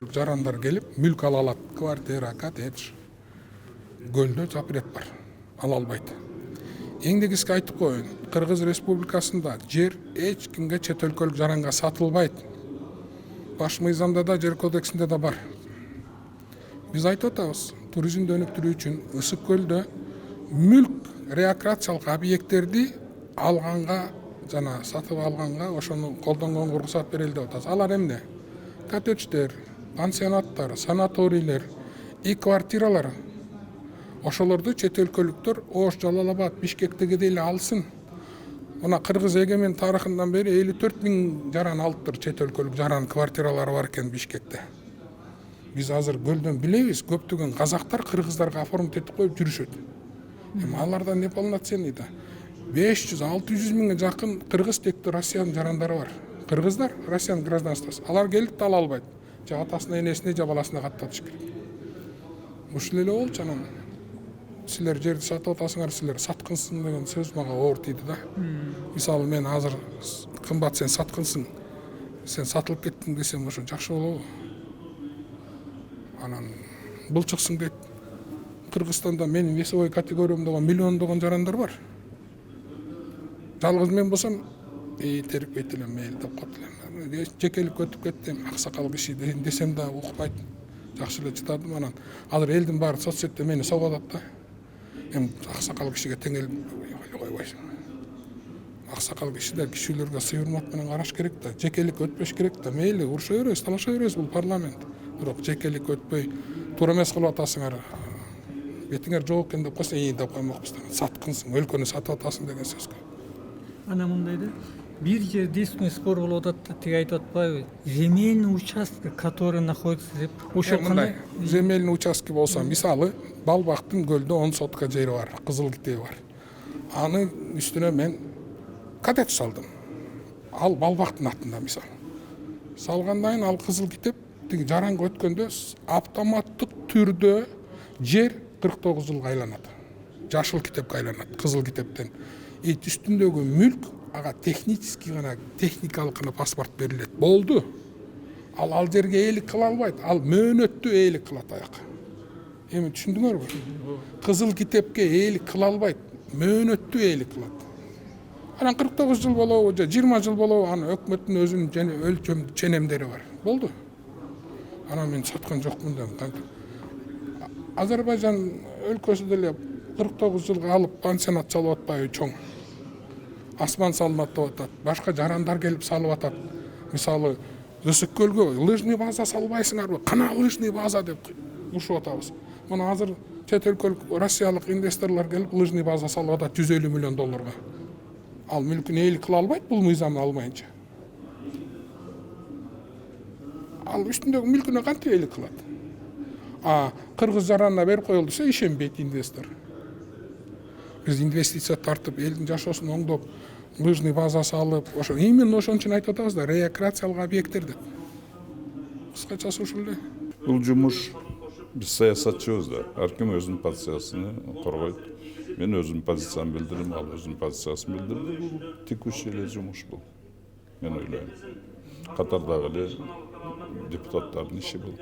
өлкөлүк жарандар келип мүлк ала алат. Квартира, коттедж, көлдө запрет бар. Ала албайт. Эң негизги айтып коеюн. Кыргыз Республикасында жер эч кимге чет өлкөлүк жаранга сатылбайт. Баш мыйзамда да, жер кодексинде да бар. Биз айтып атабыз, туризмди өнүктүрүү үчүн Ысык көлдө мүлк рекреациялык объекттерди алганга жана сатып алганга ошону колдонгонго уруксат берели деп атабыз. Алар эмне? Коттедждер, пансионаттар, санаторийлер, үй квартиралар. Ошолорду чет өлкөлүктөр Ош, Жалал Абад, Бишкектегидей эле алсын. Мына Кыргыз эгемен тарыхынан бери 54 000 жаран алыптыр, чет өлкөлүк жаран квартиралары бар экен Бишкекте. Биз азыр көлдөн билебиз, көптөгөн казактар кыргыздарга оформить этип коюп жүрүшөт. Аларда не полноценный да. 500-600 миңге жакын кыргыз тектүү Россиянын жарандары бар. Кыргыздар Россиянын гражданствосы. Алар келип да ала албайт. Же атасына, энесине, же баласына каттатыш керек. Ушул эле болчу анан. Силер жерди сатып атасыңар, силер саткынсың деген сөз мага оор тийди да. Мисалы мен азыр кымбат сен саткынсың, сен сатылып кеттиң десем ошо жакшы болобу? Анан булчуксуң дейт. Кыргызстанда менин весовой категориямдагы миллиондогон жарандар бар. Жалгыз мен болсом, терикпейт элем, мейли деп коет элем. Жекелик өтүп кеттим, аксакал киши десем да укпайт. Жакшы эле чыдадым анан. Азыр элдин баары соцсетте мени согуп атат да. Аксакал кишиге теңелип койбойсуң. Аксакал кишилер кишилерге сый урмат менен караш керек да, жекелик өтпөш керек да. Мейли уруша беребиз, талаша беребиз, бул парламент. Бирок жекелик өтпөй, туура эмес кылып атасыңар. Бетиңер жок экен деп койсоң, деп коймокпуз. Саткынсың, өлкөнү сатып атасың деген сөзгө. Ана мындай да. Бир жерде исный спор болуп атат да, тиги айтып атпайбы? Земельный участок, который находится деп. Ошо кандай? Земельный участок болсо, мисалы, Балбактын көлдө 10 сотка жери бар, кызыл китеби бар. Аны үстүнө мен коттедж салдым. Ал Балбактын атында мисалы. Салгандан ал кызыл китеп тиги жаранга өткөндө автоматтык түрдө жер 49 жылга айланат. Жашыл китепке айланат, кызыл китептен. Үстүндөгү мүлк ага технически гана, техникалык гана паспорт берилет. Болду. Ал жерге ээлик кыла албайт. Ал мөөнөттүү ээлик кылат аяка. Эми түшүндүңөрбү? Кызыл китепке ээлик кыла албайт. Мөөнөттүү ээлик кылат. Анан 49 жыл болобу, же 20 жыл болобу, аны өкмөттүн өзүнүн және өлчөм ченемдери бар. Болду. Анан мен саткан жокмун деп. Азербайжан өлкөсү деле 49 жылга алып пансионат салып атпайбы чоң. Асман салынат деп атат. Башка жарандар келип салып атат. Мисалы, Ысык көлгө лыжный база салбайсыңарбы? Кана лыжный база деп ушуп атабыз. Мына азыр чет өлкөлүк Россиялык инвесторлор келип лыжный база салып атат 150 миллион долларга. Ал мүлкүн ээлик кыла албайт, бул мыйзамды алмайынча. Ал үстүндөгү мүлкүнө кантип ээлик кылат? Кыргыз жаранына берип коелу десе ишенбейт инвестор. Биз инвестиция тартып, элдин жашоосун оңдоп, лыжный база салып, ошо именно ошон үчүн айтып атабыз да, рекреациялык объекттер деп. Кыскачасы ушул эле. Бул жумуш биз саясатчыбыз да. Ар ким өзүнүн позициясын коргойт. Мен өзүмдүн позициямды билдирдим, ал өзүнүн позициясын билдирди. Бул текущий эле жумуш бул. Мен ойлойм. Катардагы эле депутаттардын иши бул.